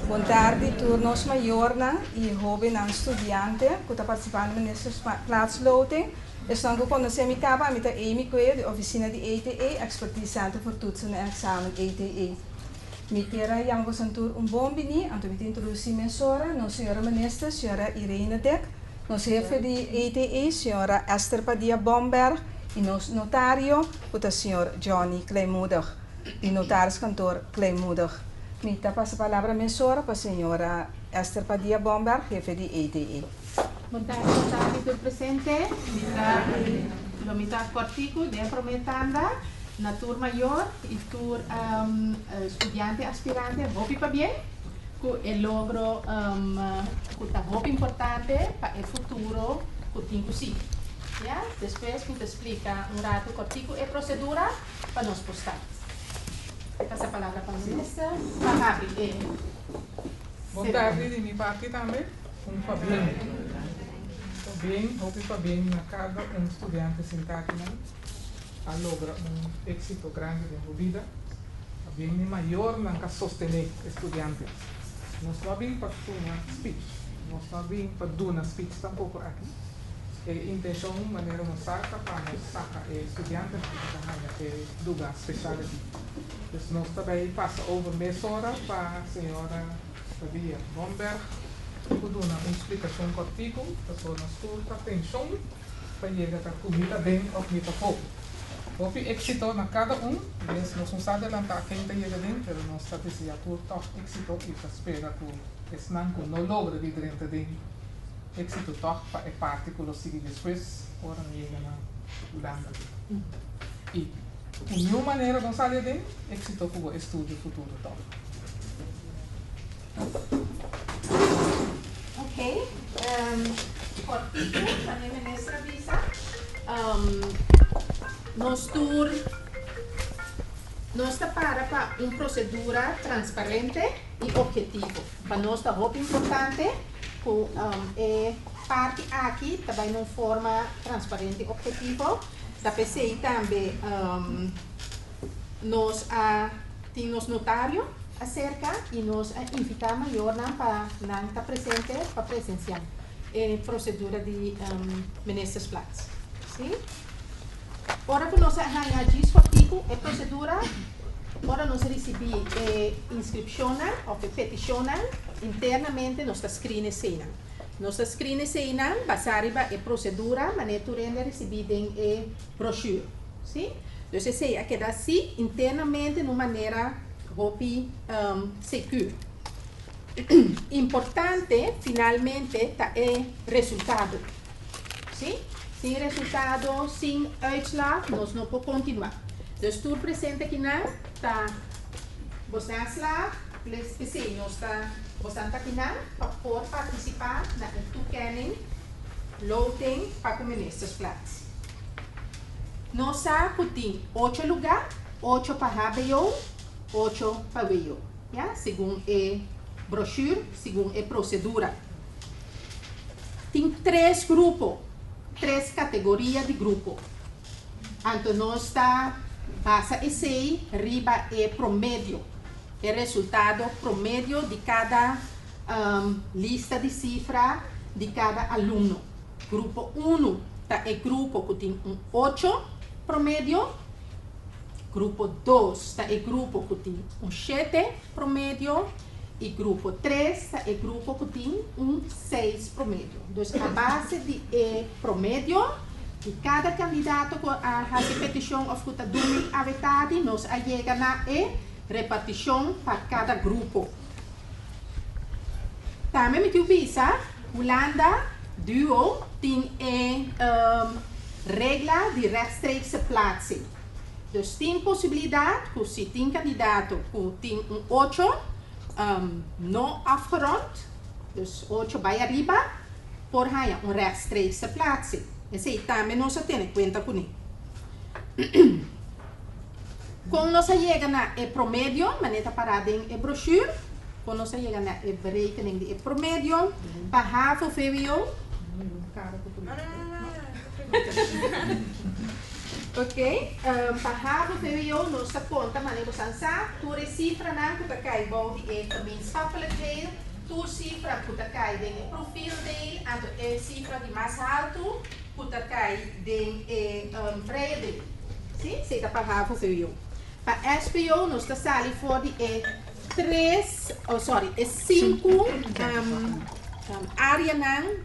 Boa tarde, turnos maiorna e jovem estudiante que está participando nessa plaatsloting. Estão conhecendo a capa, a Amy Coelho, da oficina de ETE, Expertise Center voor Toetsen en Examen ETE. Mitera Jango Santur bom bini, anto mit introduzir minha senhora, nossa senhora ministra, senhora Irene Dek, nosso chefe de ETE, senhora Esther Padilla Bomberg, e nosso notário, o senhor Johnny Kleimuder, e notário cantor Kleimuder. Mita passa a palavra minha senhora para a senhora Esther Padilla Bomberg, chefe de ETE. Boa tarde, tudo presente. Mita cortico de prometanda. Na turma maior e tur estudante aspirante hopi para bem que é logro que tá hopi importante para o futuro que tem que ser. Já depois que te explica rato cortico é procedura para nós postar. Passa a palavra para a ministra. Boa tarde de minha parte também. Hopi para bem na cada estudante sentado a logra éxito grande en su vida, bien mayor nunca sostener estudiantes. No está bien para una speech, no está bien para dar una speech tampoco aquí. Intención manera no saca para nos saca estudiantes que duda especial. Entonces no está bien pasa over media hora para señora Padilla Bomberg, que dar una explicación cortica, personas curta atención para llegar a comida bem ou comida pouco. Houve éxito na cada nós não vamos adelantar quem está chegando, mas nós estamos dizendo que éxito e espera que esse não logra de dentro de éxito é parte que nós seguimos depois, ora chega na Holanda. E de nenhuma maneira nós saímos de éxito para o estudo futuro. Ok, cortito, a minha ministra avisa. Nós está para uma procedura transparente e objetivo. Para nós é muito importante que é parte aqui também de forma transparente e objetivo. Da PCI também nós temos notário acerca e nós invitamos a Jorna para estar presente para presenciar a procedura de ministros Platz. Sim? Ora que nós arranjamos contigo a procedura, ora nós recebemos inscrição ou petição internamente nós escrevemos cena. Nós escrevemos cena baseado na procedura, mas tu ainda recebemos a brochura, sim? Então se queda assim internamente de maneira muito segura. Importante finalmente é o resultado, sim? Sem resultado, sem uitslag, nós não podemos continuar. Dus tudo presente aqui está você aanslag, plus sim, nós você aqui para poder participar na toekenning, loting para o ministros Platz. Nós temos 8 lugares, 8 para HBO, 8 para VIO, segundo a brochura, segundo a procedura. Tem 3 grupos. 3 categorias de grupo. Então, nós está basa esse riba é promédio, é resultado promédio de cada lista de cifra de cada aluno. Grupo 1 é grupo que tem 8 promédio. Grupo 2 é grupo que tem 7 promédio. E grupo 3 é grupo que tem 6 promédio. Então, a base de promédio de cada candidato que a repetição ou que dorme a verdade, nós chega na repartição para cada grupo. Também me visa, Holanda Duo tem regra de rechtstreekse plaatsing. Dus tem possibilidade que se tem candidato que tem 8 não afgerond, dus 8 bij arriba, por haya rechtstreekse plaatsing. Esse também nós temos conta com isso. Quando nós chegamos na promédio, maneta parada em brochura, quando nós chegamos na berekening de promédio, para HAVO, VWO, Ok, para o VWO nós está conta, mas nós ansa, tu cifra não que cai bom de gemeenschappelijkheid, tu cifra que cai de profiel dele, anto é cifra de mais alto, que cai de breia dele. Sim, se está para o VWO. Para SPO nós está sali for de 5 área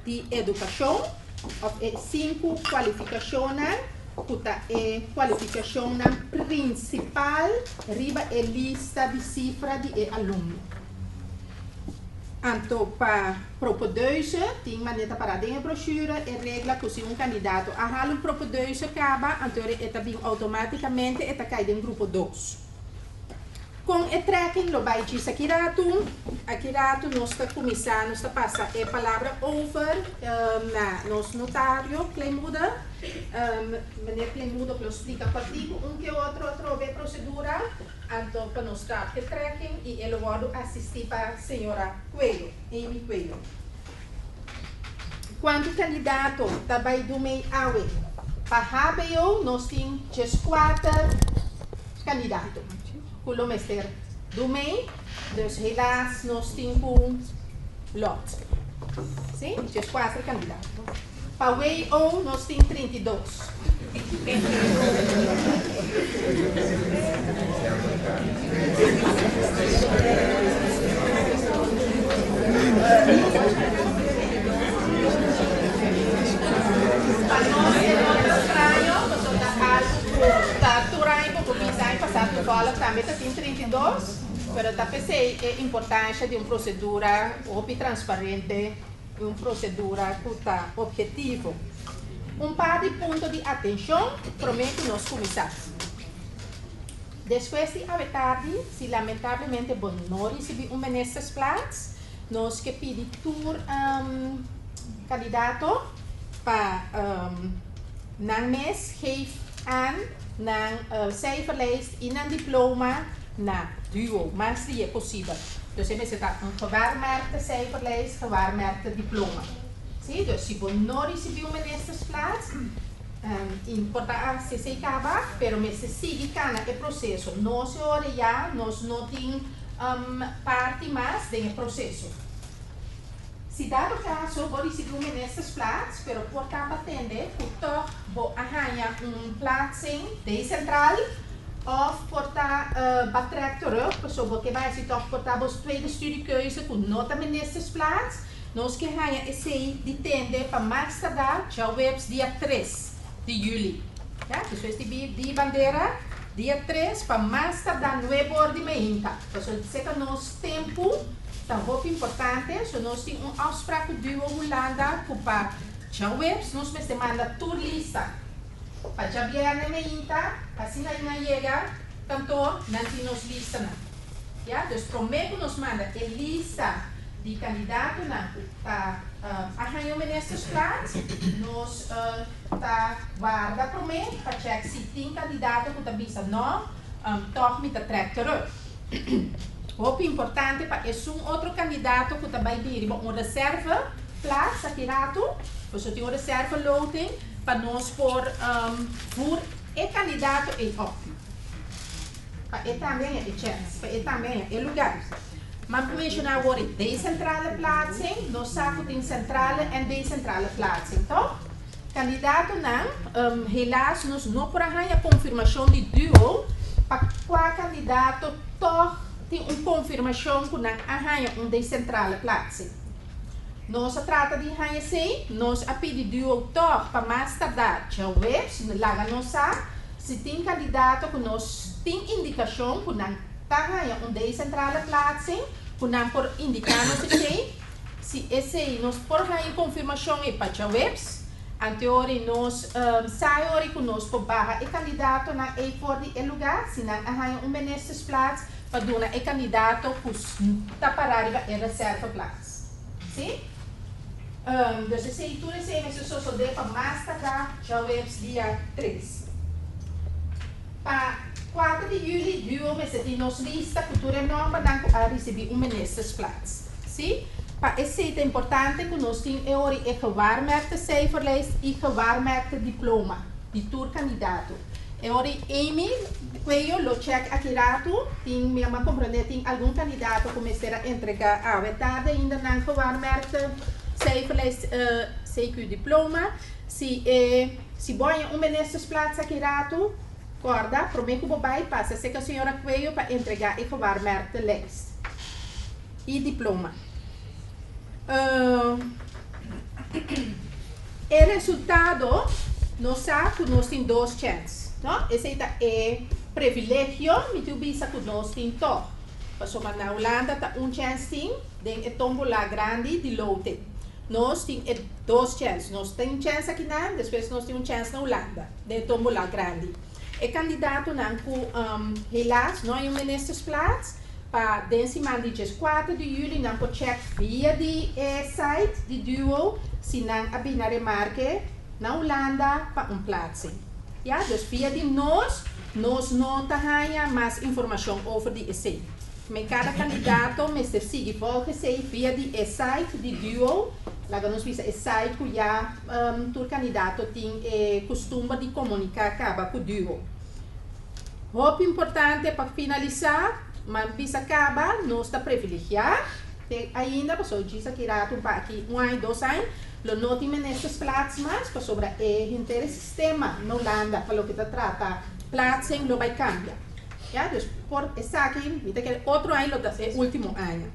de educação, ou 5 qualificações. Kuta qualificação principal riba a lista de cifra de aluno. Anto para propedeuze, tem maneira para a brochura e regra que se candidato a um propedeuze acaba, então ele automaticamente cai em grupo 2. Com o tracking, lo vai dizer aqui nós está começando, nós está passando a palavra over na nosso notário, Clemuda, maneira Clemuda que explica partido, que outro vê procedura, então para nós estar o tracking e ele vai assistir para a senhora Coelho, Amy Coelho. Quando o candidato também do meio awe, para HBO nós temos 4 candidatos. Kulomester do meio, dus helaas nós temos lot. Sim? Dus 4 candidatos. Para o EO nós temos 32. Para nós é estranho, passar por bola também tem 32, mas eu pensei a importância de uma procedura transparente, uma procedura objetiva. Par de pontos de atenção, prometo nós começar. Depois de a tarde, se lamentavelmente não recebemos nestas plaats, nós que pedimos tour candidato para não mês geef aan ng cijferlijst in een diploma na duo, maar die is possível. Dus je hebt een gewaarmerkte cijferlijst, gewaarmerkte diploma. Zie, dus si vous não recebeu nestas plaats, importa se se acaba, pero me se sigue cana el proceso. No se ora ya, nós não tem parte mais do processo. Se dado caso, vou receber nestas plaats, pero por tanto atender, por vou arranjar plaats decentral, of por betrek terug, bijvoorbeeld que vai se toch por os tweede studiekeuze, com nota nestas plaats, nós que arranjar esse de tender para mais tardar, já webs dia 3 de julho. Ja, dus die bandeira, dia 3 para mais tardar 9 horas de manhã. Então, se que nosso tempo é muito importante, se nós temos uma afspraak duo Holanda, para já webs, nós vamos mandar tour lista. Para já viernes manhã, assim aí chega, cantor, não temos lista. Ja, dus prometo nos manda a lista de candidato para arranjar nestas plaats, nós guarda prometo para checar se tem candidato que também não, toch met de trek terug. Muito importante para é outro candidato que também tem uma reserva plaats aqui rato, você tem uma reserva loting para nós por o candidato é ótimo. Para ele também é chance, para ele também é lugar. Maar mentionar agora decentrale plaatsing, nós sabemos que tem centrale en decentrale plaatsing, toch? Candidato não, helaas nós não podemos arranjar confirmação de duo, para qual candidato toch tem uma confirmação que não arranja decentrale plaatsing. Nós trata de arranjar sim, nós a pedir duo toch para mais tardar, já web, se laga não sabe, se tem candidato que nós tem indicação que não arranja decentrale plaatsing, por indicar nos se esse nós por arranjar confirmação e para webs, anterior nós sai que nós por barra e candidato na e for de lugar, se não arranja nesses plaats para dar e candidato que está para e reserva plaats. Sim? Dus de tudo esse é só de para mais tardar já webs dia 3. Para 4 de julho, duo met de nos lista cultura norma a receber nestas plaats. Sim? Para esse é importante que nós temos gewaarmerkte cijferlijst e gewaarmerkte diploma de tour candidato. Agora, Amy, Cuello, lo check aqui rato, tem mesmo compreender, tem algum candidato que começar a entregar a verdade ainda não gewaarmerkt, CQ diploma, se boia ministersplaats aqui rato, corda, prometo que vai passar, se que a senhora Cuello para entregar e gewaarmerkte lijst e diploma. O resultado, nós sabemos que nós temos 2 chances. Não? Esse é privilégio, mas tu bisa que nós temos todo. Passou na Holanda, tá chance de tombola grande de lote. Nós temos 2 chances. Nós temos chance aqui na, depois nós temos chance na Holanda de tombola grande. O candidato não helaas não é ministersplaats, para semana de 4 de julho não pode check via de site de Duo, se não a binária marque na Holanda para plaats. Ja, dus via die nós não ganha mais informação over die essay. Met cada candidato, Mr. Sigi, volgens via die site de Duo, lá nós visa site que já o candidato tem costume de comunicar com o Duo. Hope importante para finalizar, mas visa acaba, nós está privilegiado. Ainda, pessoal, diz aqui rato para aqui 1 ano, 2 anos. Lo noti nestes plaats mas para sobre o sistema na Holanda para o que trata plaatsing lo vai cambia. Ja, dus por essa aqui, mita que outro ano é o último ano.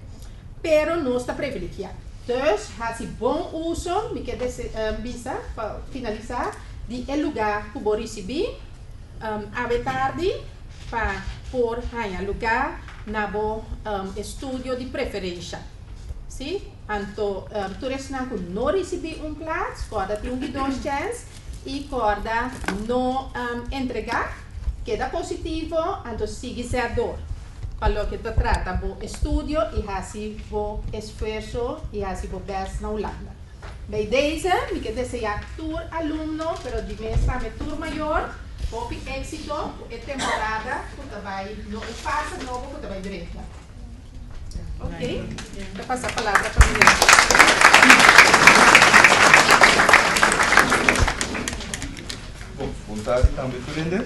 Pero não está privilegiado. Dus, há-se bom uso, me quer visa para finalizar, de lugar que vou receber a tarde para por lugar na bo estúdio de preferência. Sim? Então, todos não receber plaats, corda tem 2 chances e corda não entregar, queda positivo, então sigue ser para o que se trata do estudo e assim o esforço e assim o best na Holanda. Bem, deze, me quer desejar tour aluno, pero de mestra me tour maior, hope éxito, e temporada, que vai, não passa novo, que vai direito. Ok? Vou passar a palavra para mim. Bom, vontade também prende.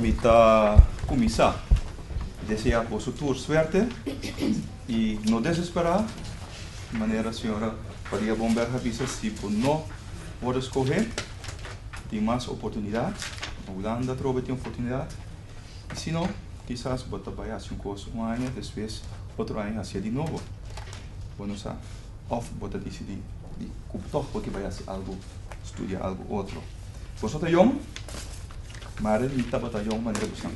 Me está começar. Desejar por futuro suerte e não desesperar. De maneira a senhora Maria Bomber avisa se por não pode escolher, tem mais oportunidade. A Holanda trouxe tem oportunidade. E se não, quizás bota para um curso 1 ano, depois outro ano hacia de novo. Bueno, sabe? Ou bota decidir de toch porque vai fazer algo, estudar algo outro. Vosotros jong, maar niet dat bota jong maneira buscando.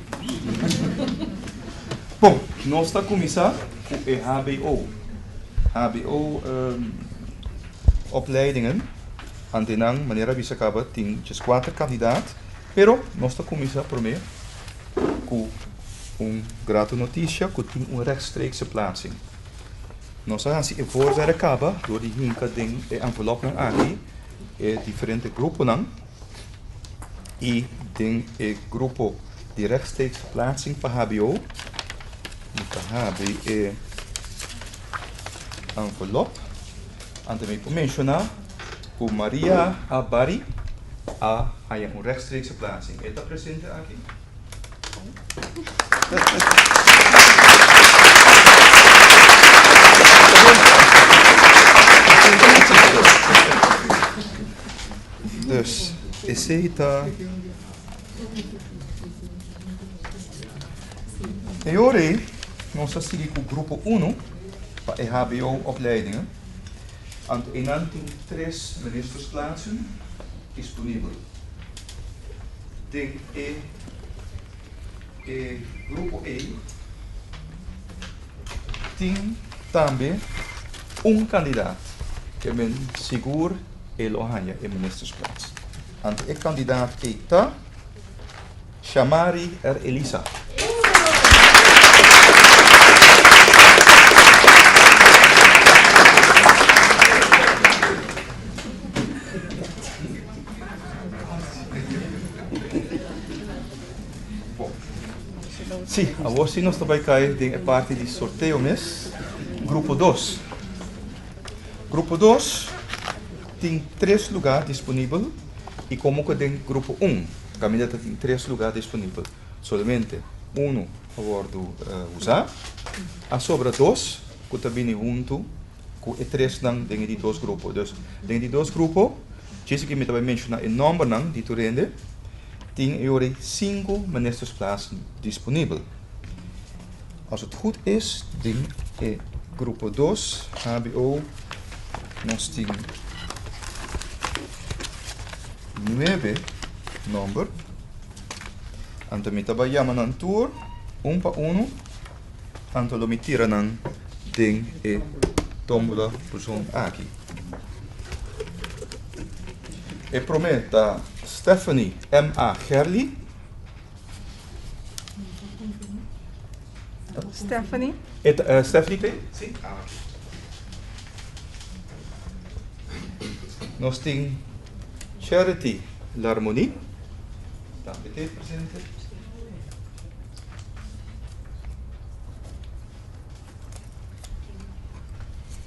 Bom, nós está começar com o HBO. HBO opleidingen, antenang maneira bisa acaba tem 4 candidatos, pero nós está começar primeiro com grata notícia que tem rechtstreekse plaatsing. Nós gaan se voorzien acaba door die hinka ding envelop aqui diferente groepen dan e ding grupo de rechtstreekse plaatsing para HBO. Então habe envelop. En também para mencionar que Maria Abari há rechtstreekse plaatsing. Está presente aqui? Dus, esse está. E agora, nós vamos seguir com o grupo 1 para a HBO opleidingen. En dan tem 3 ministersplaatsen disponível. Tem grupo E tem também candidato que men seguro ele ganha em ministersplaats. En o candidato é Shamari Elisa. Sim, agora sim nós também caímos em parte de sorteio mesmo. Grupo 2. Grupo 2 tem 3 lugares disponíveis e como que tem grupo 1. Caminhada tem 3 lugares disponíveis. Somente um a bordo usar. A sobra 2, que também junto, que 3 dentro de 2 grupos. Dus, dentro de 2 grupos, disse que me também mencionar o número de turende, tem agora 5 ministersplaatsen disponíveis. Als het goed is, in grupo 2, HBO, nós temos 9 números. Então, me trabalhamos na tour, para então, me tira na ding e tombola persoon aqui. E prometa Stephanie M.A. Gerli. Stephanie. Stephanie tem? Sim. Nós temos Charity L'Harmonie. Também tem presente.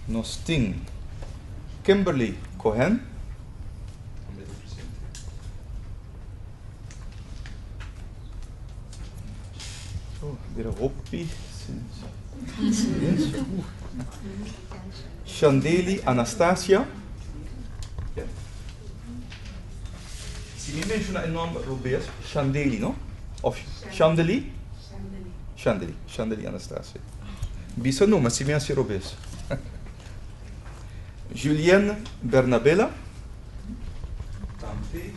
Nós temos Kimberly Cohen. Também tem presente. Oh, weer een hoppie. Chandeli Anastasia. Yeah. Se me menciona o nome Robert, Chandeli, não? Of Chandeli? Chandeli Anastasia. Bisa nome, se me menciona Robert. Julienne Bernabella. Também.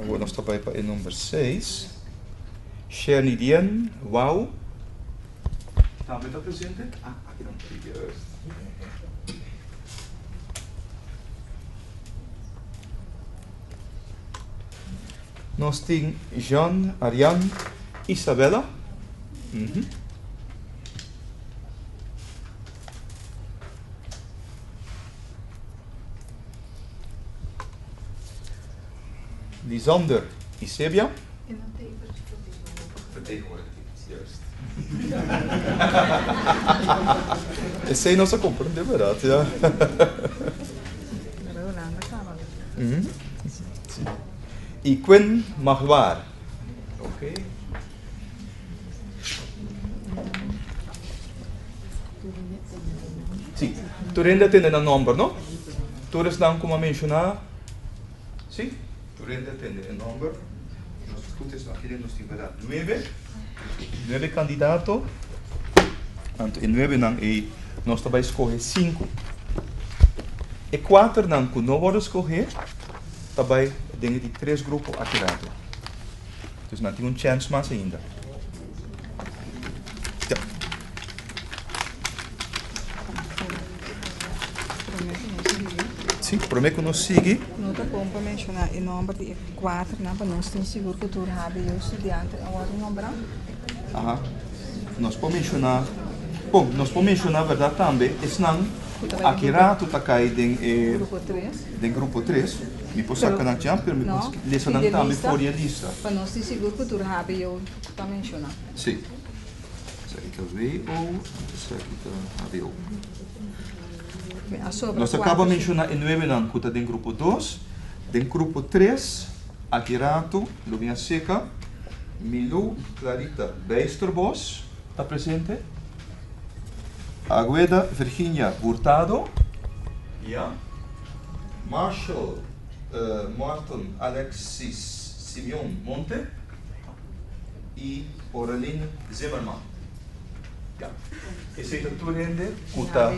Agora nós estamos para o número 6. Chernidien Wow. Também está presente? Aqui não está. Nós temos Jean, Ariane, Isabella. Lisander Isebia. Juist. Essa aí nossa compra, de verdade, ja. E Quinn Magwaar. Oké. Sim, Turenda tem um número, não? Todos não como mencionar. Sim, Turenda tem um número. Nós discutimos aqui nós temos 9 candidatos. Então, em 9 não nós também escolher 5. E 4 não que não vamos escolher, também dentro de 3 grupos atirados. Então, não tem chance mais ainda. Sim, prometo que nós seguimos. Não está bom para mencionar o número de 4, não, para nós ter seguro que tu habe o estudante agora o número. Aham. Nós podemos mencionar. Bom, nós podemos mencionar a verdade também. Esse não, aqui rato está caindo em grupo 3. Me posso sacar na champion, me posso ler não também fora a lista. Para nós ter seguro que tu habe o está mencionar. Sim. Essa aqui está VO, essa aqui está HBO. Nós acabamos de mencionar em 9 anos que está em grupo 2, em grupo 3, aqui rato, Luminha Seca, Milu Clarita Beisterbos, está presente. Agueda Virginia Hurtado, yeah. Marshall Martin Alexis Simeon Monte e Oraline Zimmerman. Yeah. Esse é o turende que está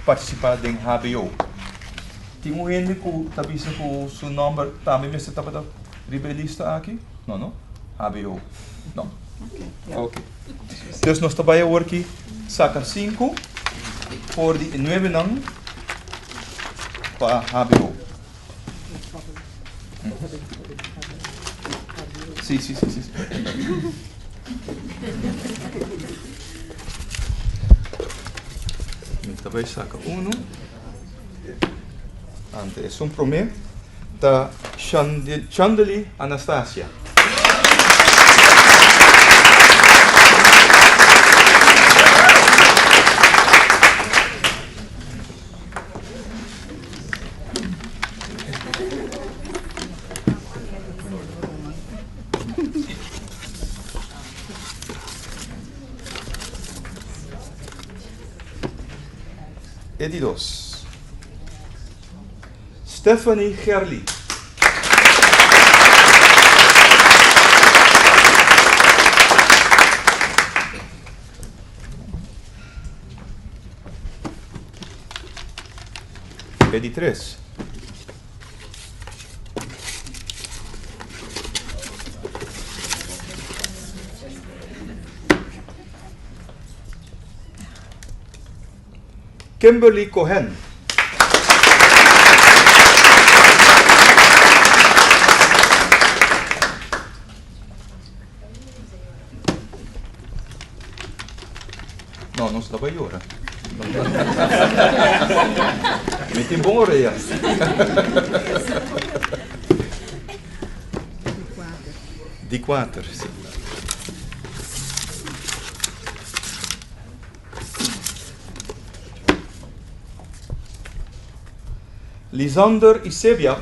participando em HBO. Tem um ende que está dizendo que o seu nome também está para rebelista aqui? Não? HBO. Não. Ok. Então nós trabalhamos aqui, saca 5 por 9 anos para HBO. Sim. Também saca 1. Ante é um promê da Chandeli Anastasia. Edi 2. Stephanie Gerli. Edi 3. Kimberly Cohen. No, non stava io ora. Metti in buona oreja. Di 4, sì. Lisander Isebia.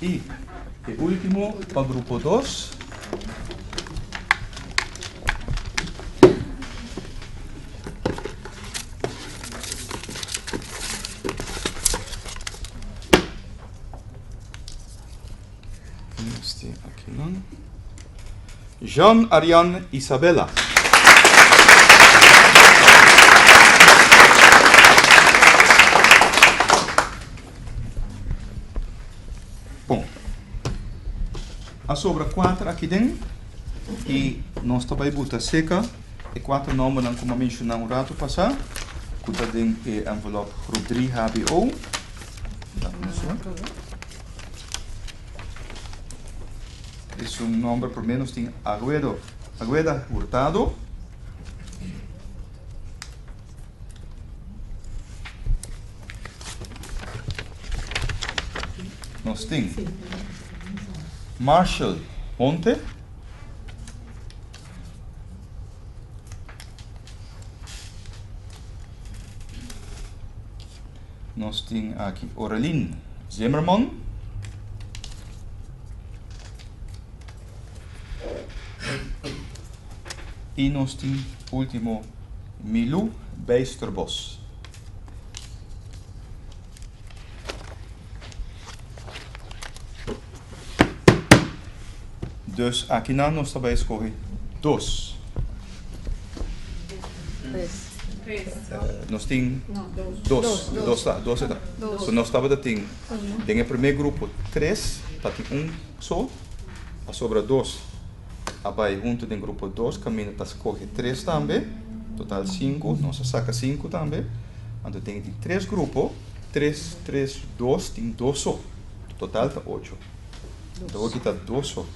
Y el último para grupo 2. Este aquí, ¿no? Jean Ariane Isabella. Bom, a sobra 4 aqui dentro e nós também bota seca e 4 números como mencionamos um rato passado. Bota dentro e envelope groep 3 HBO. Es un nombre por menos tem Agueda Hurtado. Nós tem Marshall Ponte. Nós tem aqui Aurelien Zimmerman. E nós temos último Milou Bijsterbos. Dus aqui nós também escolhe 2. Nós temos 2. So nós estamos tem o primeiro grupo 3, tá tem só, a sobra 2. Abai junto do grupo 2, caminha para escolher 3 também, total 5, nós saca 5 também. Então tem 3 grupos, 3, 3, 2, tem 2 só, total está 8. Então aqui está 2 só,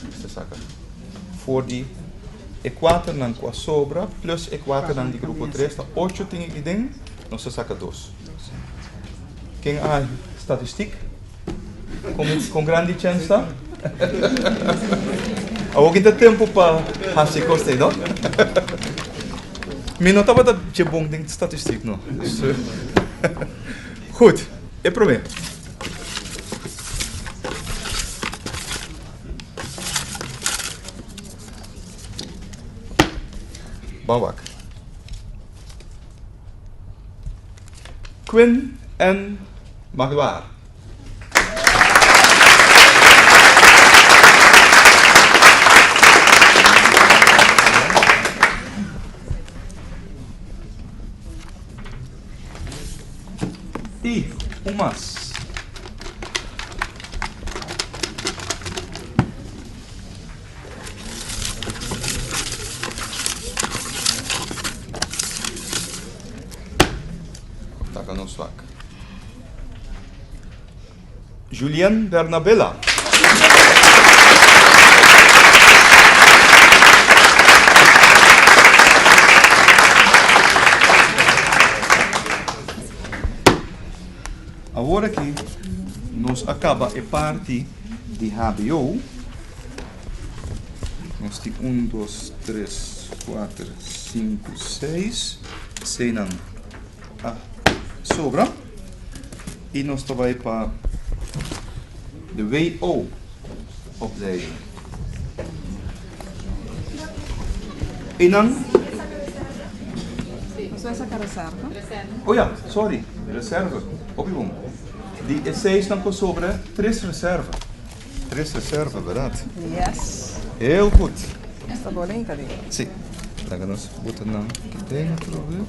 você saca. For die E4 dan com a sobra, plus E4 dan de grupo 3, está 8 tem aqui dentro, nós saca 2. Quem há estatística? Com grande chance, tá? Ook in het tempo para hacer coste, não? Me não estava de bom ding de statistiek, não. Goed, é problema. Bawak. Quinn en Magloire. E umas. Taca no swak. Julien Bernabella. Agora que nós acaba a parte de HBO, nós temos 1, 2, 3, 4, 5, 6, senan a sobra e nós trabalhamos para de WO opleiding. Inang? Eso es sacar reserva. Oh ja, sorry, reserve. Opnieuw. Die essays dan kon sobre 3 reserve. 3 reserve, verdade? Yes. Heel goed. Está bolinka digo. Sim. Daí nós botamos aqui dentro, viu?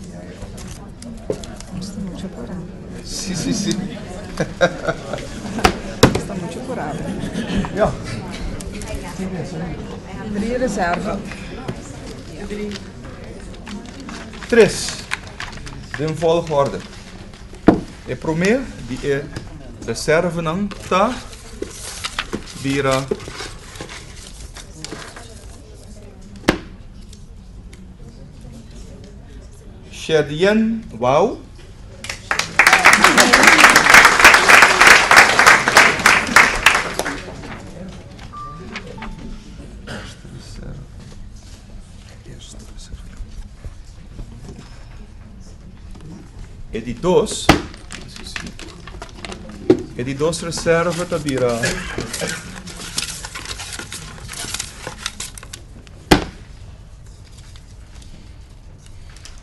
Está muito curado. Sim, sim, sim. Está muito curado. Ja. 3 reserva. 3. De volgorde. E primeiro, die reserve não tá vira Shedian Wow. E di dos reserve tabira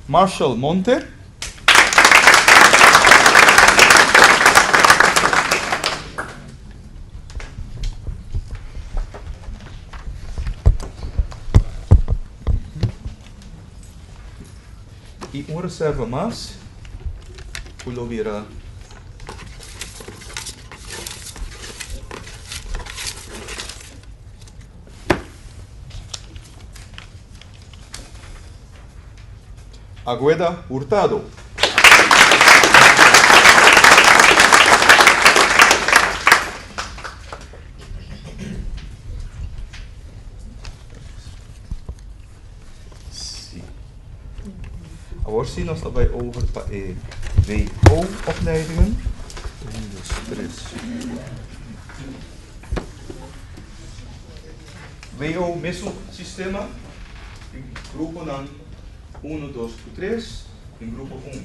Marshall Monte. E reserva mais. Pulo vira Agueda Hurtado. Sim. Agora sim nós estamos over para WO-opleidingen. 3. WO mesmo sistema. Groepen dan 1, 2, 3. In grupo 1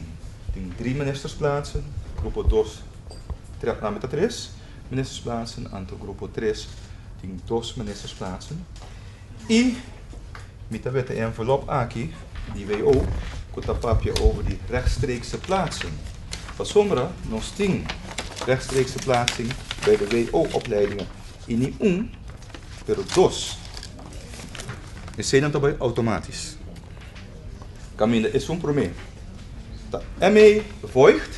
tem 3 ministersplaatsen. Grupo 2 met 3 ministersplaatsen. Aantal grupo 3 tem 2 ministersplaatsen. E met de envelop aqui, die WO, komt dat papje over die rechtstreekse plaatsing. Van sommige nog 10 rechtstreekse plaatsing bij de WO-opleidingen. En niet 1, pero 2. Dus zijn dat bij automatisch. Camille is een probleem. Dat ME volgt.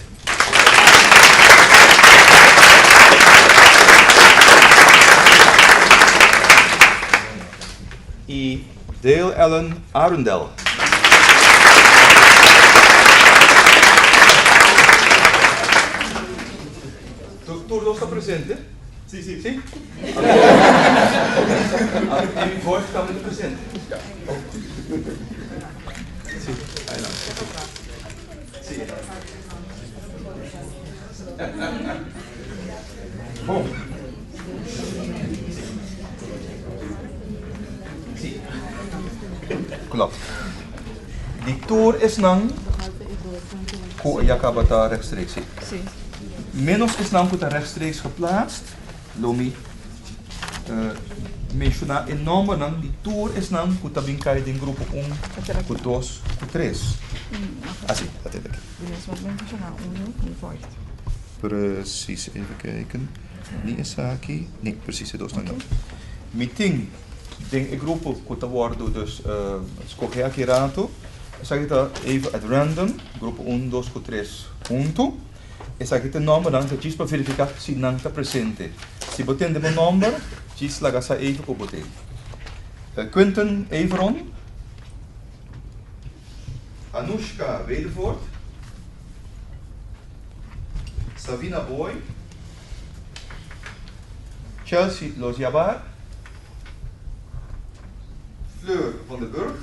E Dale Ellen Arundel. Todos está presente? Sim, sim. Sim? E voz está muito presente. Sim. Aí não. Sim. Bom. Sim. Klopt. Die toer is lang. Hoe je kan daar rechtstreeks zien. Menos is namelijk rechtstreeks geplaatst. Lomi mencionar em nome não die tour is namelijk que também cai em grupo 1, com 2, com 3. Assim, até daqui. Precies, even kijken. Niet is aqui. Nee, precies, dos não. Meeting ding grupo que worden dus escolher aqui rato. Zeg dat even at random, grupo 1, 2, 3, junto. Essa aqui tem nome, não, que diz para verificar se não está presente. Se botem de meu nome, diz lá que even para botar. Quentin Everon, Anushka Wedevoort, Savina Boy, Chelsea Losjabar, Fleur van den Burg,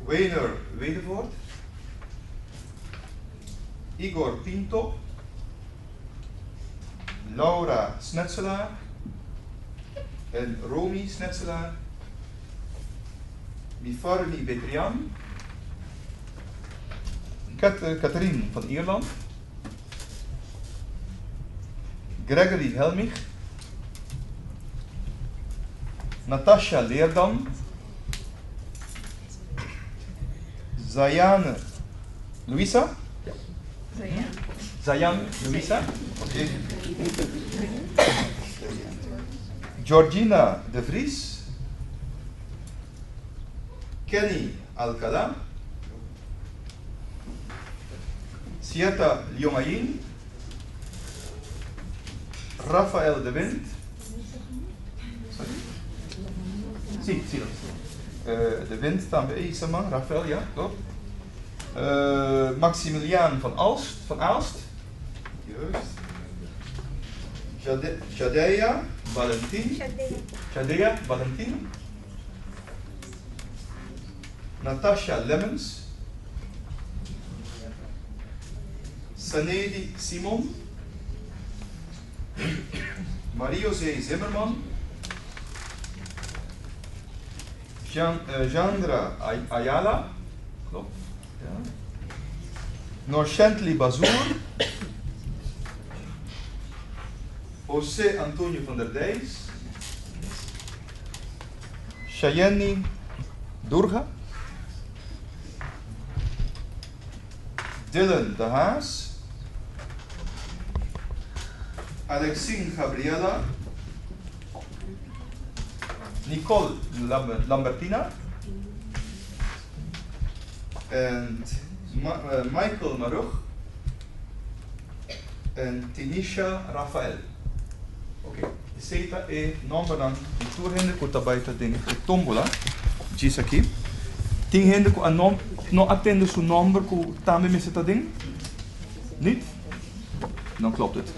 Weiner Wedevoort, Igor Pinto, Laura Snetselaar en Romy Snetselaar, Mifarli Betrian, Catherine van Ierland, Gregory Helmich, Natasha Leerdam, Zayan Luisa, Zayan Luisa, okay. Georgina de Vries, Kenny Alcalá, Sieta Liongayin, Rafael de Wind, sim, de Wind também, Isama, Rafael, ja, klopt. Maximiliaan van Aalst, juist. Shadeya Valentin, Natasha Lemmens, Sanedi Simon, Marie-José Zimmerman, Jandra Ayala, klopt, ja. Norshentli Bazour, José Antonio van der Dijs, Chayenne Durga, Dylan de Haas, Alexine Gabriela, Nicole Lambertina, and Michael Maruch, and Tinisha Rafael. Ok, seta e nombre dan di toerhende ko tabaita ding e tombola, diz aqui. Tem hende ko anom no atende su number ko tambe me seta ding? Niet? Dan klopt het.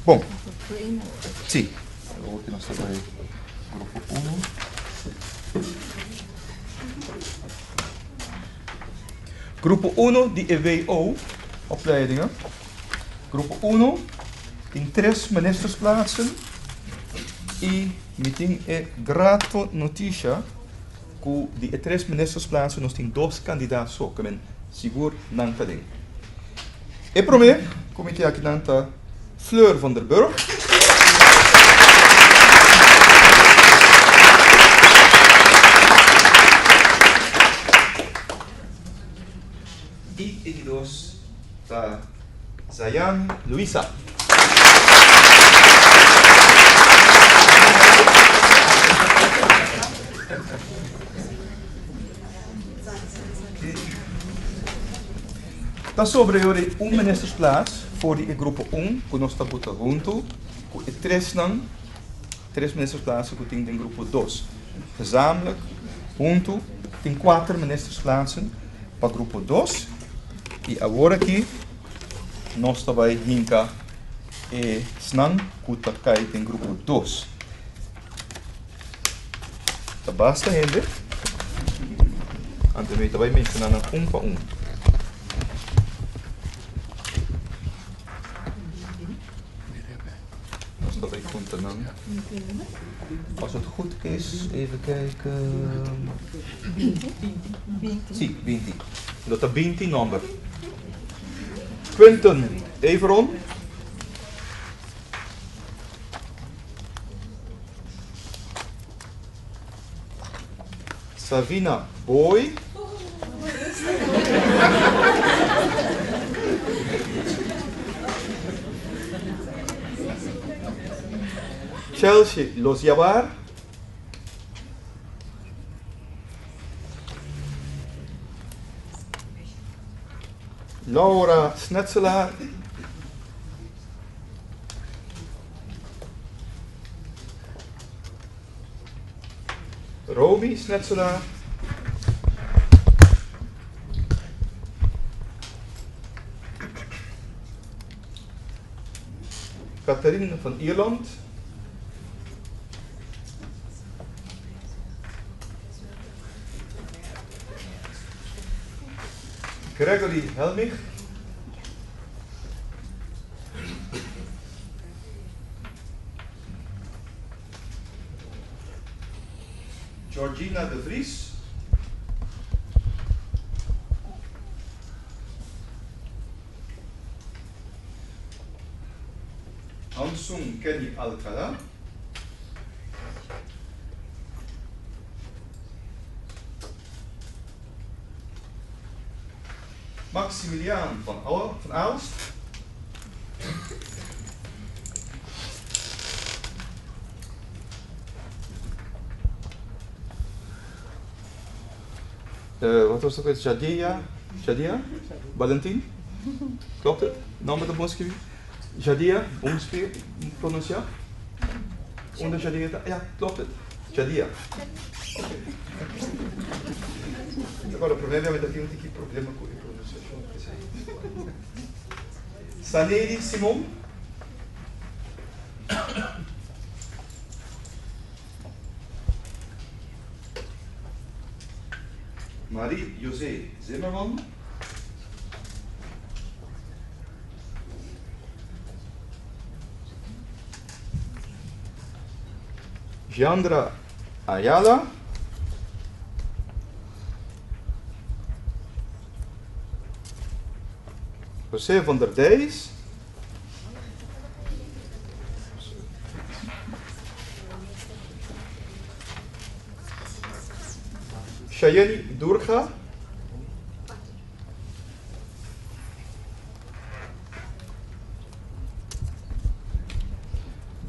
Bom, sì, ultima stata il gruppo 1. Gruppo 1 di EWO opleidingen. Gruppo 1 in 3 ministersplaatsen e meeting è grato notizia che di 3 ministersplaatsen nos tem 2 candidatos só, que men sigur nan kading. E pro me, comité aqui nanta Fleur van der Burg. E edidos da Zayan Luisa. Dan sobre ore ministersplaats voor die groep 1, que nós estamos junto, com 3 ministersplaatsen que tem de groep 2. Gezamenlijk, junto, tem 4 ministersplaatsen para grupo 2. E agora aqui, nós também hinka e snang que cai tem grupo 2. Tá basta gente. Antes de também mencionar um para um. Dat ik goed te dan. Als het goed is, even kijken. 20. Sì, 20. Dat is 20 nummer. Quentin Everon. Savina Boy. Chelsea Los Yabar, Laura Snetselaar, Romy Snetselaar, Catherine van Ierland, Gregory Helmich, Georgina de Vries, Hansun Kenny Alcala. Maximiliaan van Aalst. Wat was het ook? Jadia? Valentin? Klopt het? Naam met de Moskvi? Jadia? Ongeveer? Pronuncia? Onder Jadia? Ja, klopt het. Jadia. Agora, o problema é que eu tenho problema com a pronunciação. Saneri Simon. Marie-José Zimmerman. Jandra Ayala. José van der Dijs. Shayani Durga.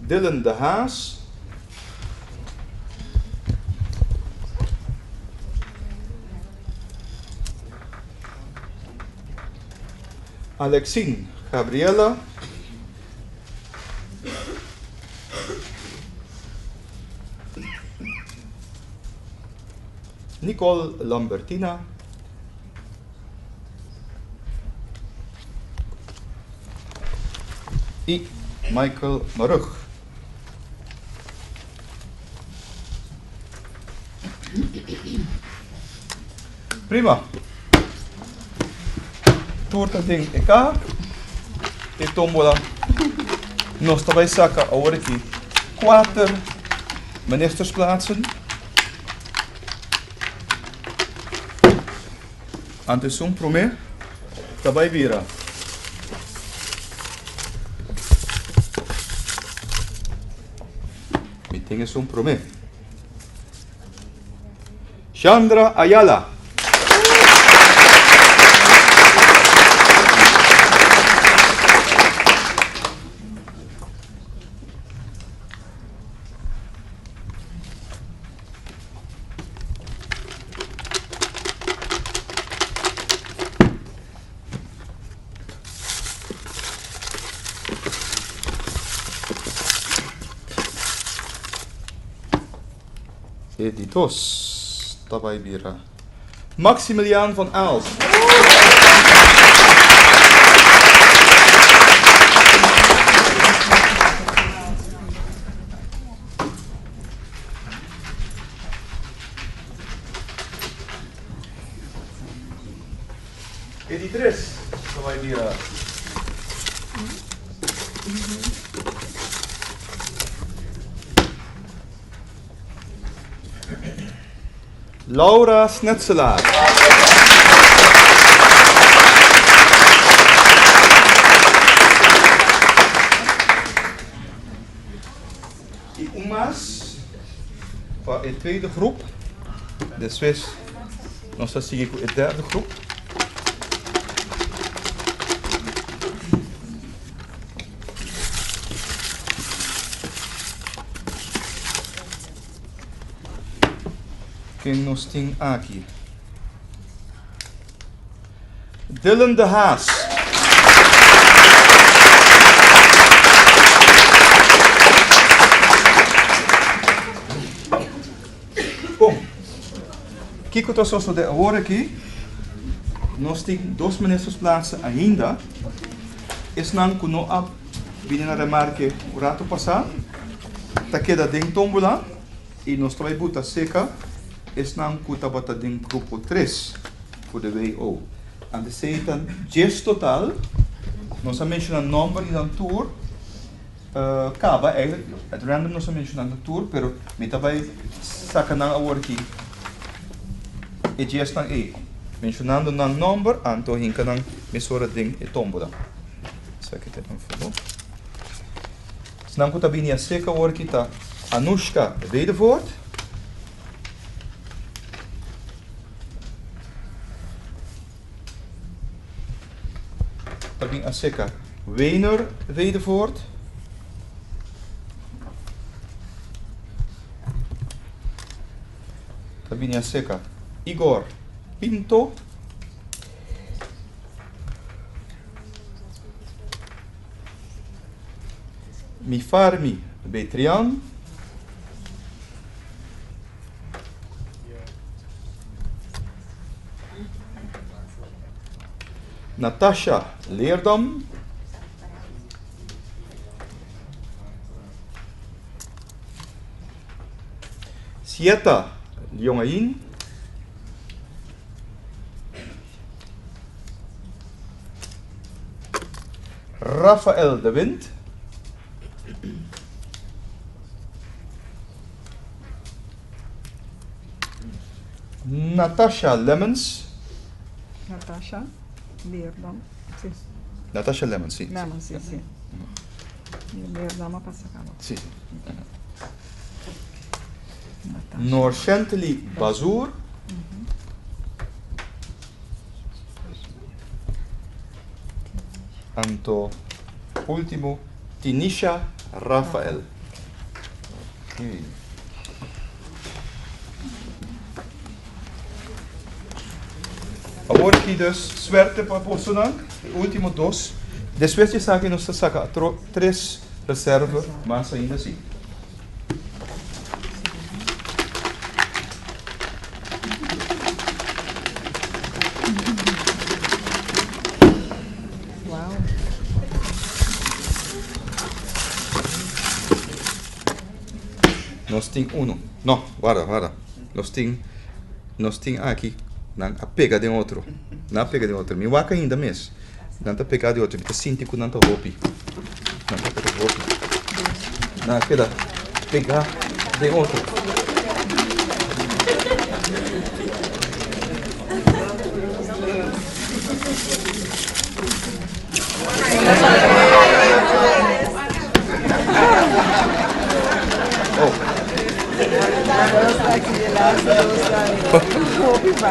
Dylan de Haas. Alexine Gabriela. Nicole Lambertina. E Michael Marug. Prima. Turta ding eka. E tombola. Nós também saca agora aqui 4 ministersplaatsen. Antes prome. Também vira. Meeting is prome. Chandra Ayala. Editos, daarbij bira. Maximiliaan van Aalst. Editres, daarbij bira. Laura Snetselaar. Die Umas van de tweede groep. Dus wees, nog steeds zie ik de derde groep. Nosting Aki. Dylan de Haas. Bom, Kiko to sosso de agora aqui. Nós temos 2 ministersplaatsen ainda. Es não kuno ab binnen na remarque o rato passado. Tá queda ding tombola e nós vai buta seca. Es nam kutabata ding grupo 3 voor de WO. En de setan 10 totaal. Nós mencionamos o number e dan tour. Acaba eigenlijk, het random nós mencionamos de tour, pero me também saca na agora aqui. E 10 dan e. Mencionando o number, anto hinka dan mesora ding e tombola. Saca te dan fumo. Snanko tabini a seca workita Anushka Wedevoort. Tabini a seca Wener Wedevoort. Tabini a seca Igor Pinto. Mifarmi Betrian. Natasha Leerdam. Sieta Jongein. Rafael de Wind. Natasha Lemmens. Natasha Leerdam. Sì. Natasha Lemmens, sì. Lemmens, sì, sì. Leerdam a Passacalo. Sì. Natasha. Norshenteli Bazour. Anto ultimo Tinisha Rafael. Okay. Agora aqui dus suerte para Bolsonaro, último dos. Depois de sacar nos saca três reservas, mas ainda assim. Uau. Nós tem não, guarda. Nós tem aqui. Não a pega de outro. Não a pega de outro. Me waka ainda mesmo. Não a pega de outro. Me sinto que não tá roupi. Não tá pega de outro. Não queda pegar de outro.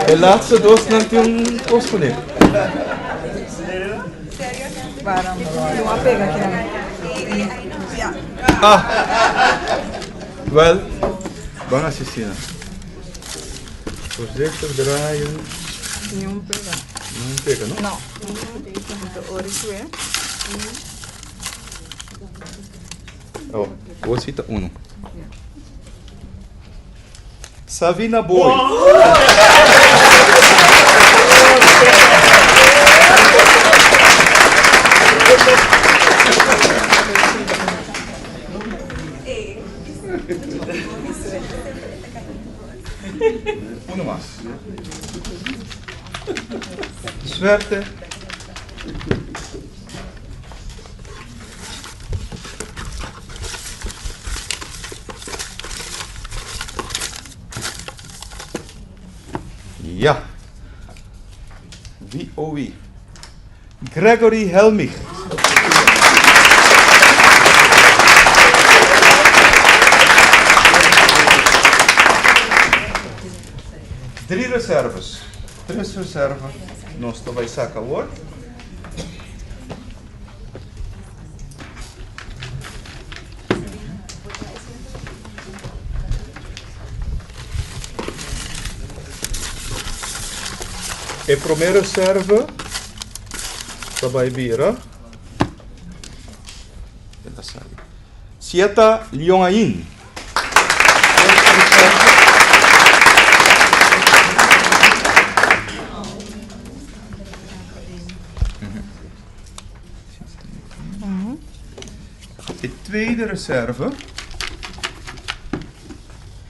De laatste doos nam yung post ko niya. Parang yung apega kaya. Well, bang asesina. Projeto draaien. Yung pega. Não pega, não? No. Ito oris we. Oh, vou citar uno. Savina Boy. Uno más. Suerte. Ja. Wie, oh wie? Gregory Helmich. Drie reserves. Tres reserves. Nós to vai sacar hoor. E primeiro serve vai vira. Sieta Liongain. De tweede reserve.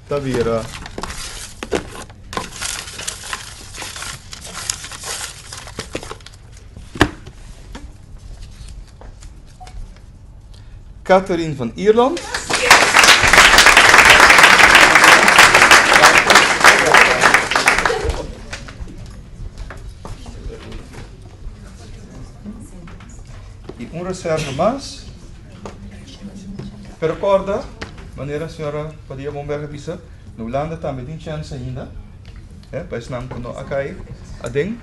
Dat weer. Catherine van Ierland. E reserve mais. Pero recorda, maneira a senhora podia bombear bisa, no Holanda também tem chance ainda. Pois não quando acai a ding,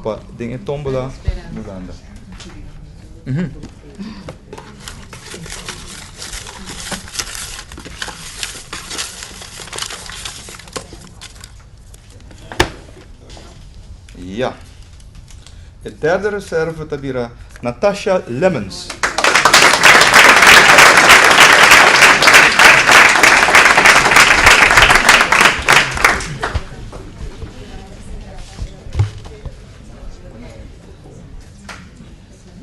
pa ding é tombola no Holanda. Ja. De derde reserve tabira Natasha Lemmens.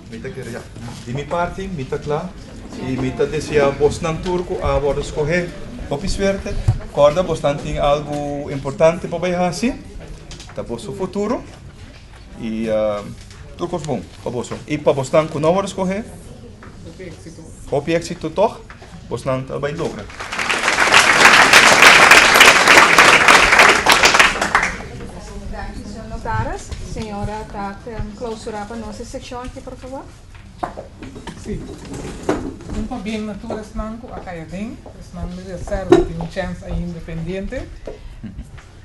Mita kira, di mi party, mita kla, e mita deseja Bosnan turco a worden escolher op suerte. Corda Bosnan tem algo importante para bem tá bosso futuro e turcos bom para bosso. E para Bosnan que não vamos escolher, hope éxito toch, Bosnan também logra. Senhor Notaras, senhora está clausurar para nossa secção aqui, por favor. Sim. Um para bem natura snanco a caiadem, snanco de reserva tem chance aí independente.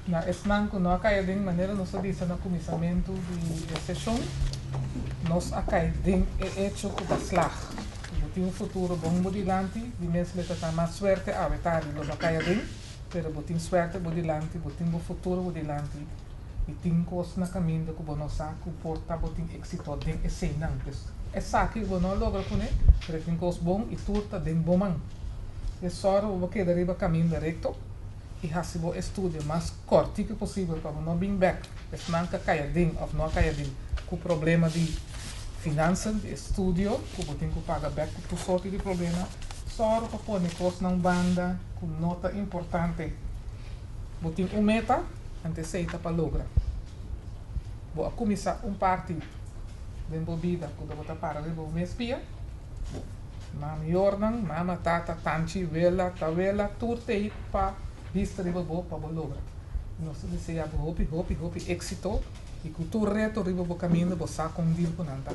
Na snanco não a caiadem maneira nós diz no começamento de sessão, nós a caiadem é hecho com slag. Tem um futuro bom bodilante, de mesmo que está mais suerte a vetar nós a caiadem, pero botin suerte bodilante, botin bo futuro bodilante. E tem coisas na caminho que o nosso saco porta botin êxito den cena antes. É saque que não logra com ele, mas tem coisas bom e turta den bom man. É só o que deriva caminho direto e hasibo estudo mais curto que possível para não vir back. É não que caia den ou não caia den com problema de finanças, de estudo, que botin que paga back com sorte de problema. Só para pôr coisas na banda com nota importante. Botin meta anteceita para lograr. Vou começar partido de bebida que eu vou para o mês pia. Mama Jordan, mama tata, tanchi, vela, tavela, turte para vista de bobo para lograr. Nós desejamos hope, éxito e que tu reto riba bo caminho bo sa com dir com nanta.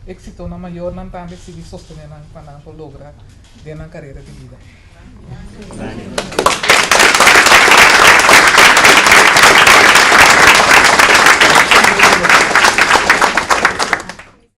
Éxito na maior não também se sostener para lograr de na carreira de vida.